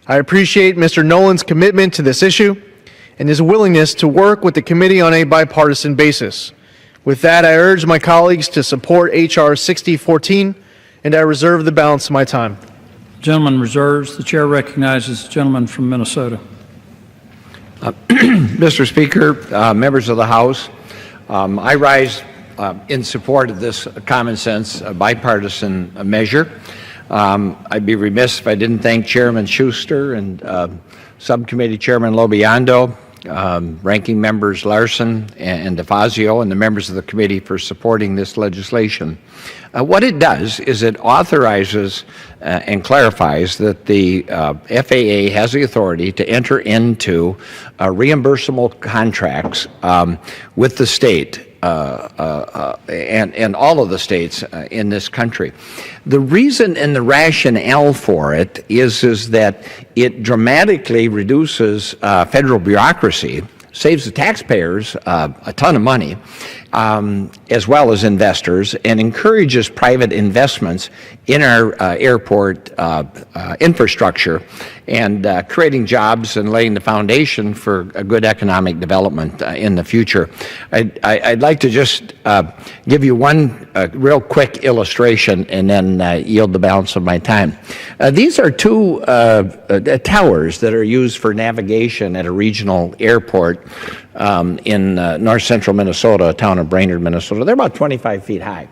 I appreciate Mr. Nolan's commitment to this issue and his willingness to work with the committee on a bipartisan basis. With that, I urge my colleagues to support H.R. 6014, and I reserve the balance of my time. The gentleman reserves. The chair recognizes the gentleman from Minnesota. Mr. Speaker, members of the House, I rise in support of this common sense bipartisan measure. I'd be remiss if I didn't thank Chairman Schuster and Subcommittee Chairman Lobiando, Ranking Members Larson and DeFazio, and the members of the committee for supporting this legislation. What it does is it authorizes and clarifies that the FAA has the authority to enter into reimbursable contracts with the state and all of the states in this country. The reason and the rationale for it is that it dramatically reduces federal bureaucracy, saves the taxpayers a ton of money, as well as investors, and encourages private investments in our airport infrastructure and creating jobs and laying the foundation for a good economic development in the future. I'd like to just give you one real quick illustration and then yield the balance of my time. These are two towers that are used for navigation at a regional airport in north central Minnesota, a town of Brainerd, Minnesota. They're about 25 feet high.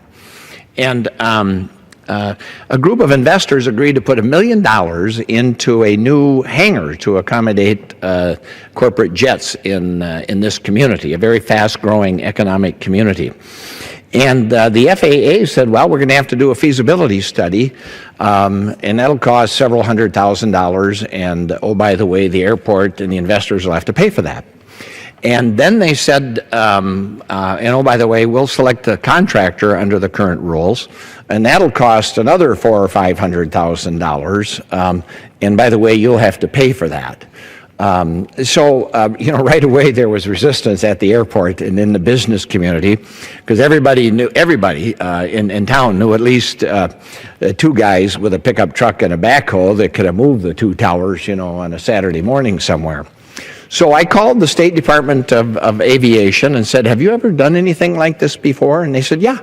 And a group of investors agreed to put $1 million into a new hangar to accommodate corporate jets in this community, a very fast-growing economic community. And the FAA said, well, we're going to have to do a feasibility study, and that'll cost several $100,000, and oh, by the way, the airport and the investors will have to pay for that. And then they said, and oh, by the way, we'll select a contractor under the current rules, and that'll cost another $400,000 or $500,000. And by the way, you'll have to pay for that. Right away there was resistance at the airport and in the business community, because everybody in town knew at least two guys with a pickup truck and a backhoe that could have moved the two towers, on a Saturday morning somewhere. So I called the State Department of Aviation and said, have you ever done anything like this before? And they said, yeah.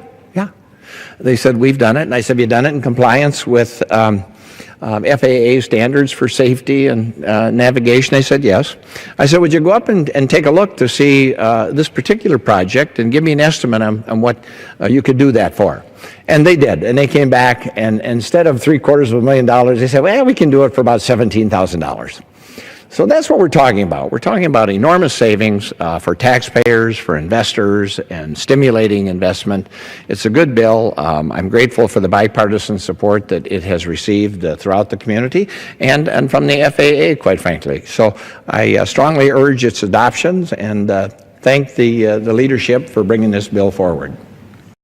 They said, we've done it. And I said, have you done it in compliance with FAA standards for safety and navigation? They said, yes. I said, would you go up and take a look to see this particular project and give me an estimate on what you could do that for? And they did. And they came back, and instead of $750,000, they said, well, we can do it for about $17,000. So that's what we're talking about. We're talking about enormous savings for taxpayers, for investors, and stimulating investment. It's a good bill. I'm grateful for the bipartisan support that it has received throughout the community and from the FAA, quite frankly. So I strongly urge its adoption and thank the leadership for bringing this bill forward.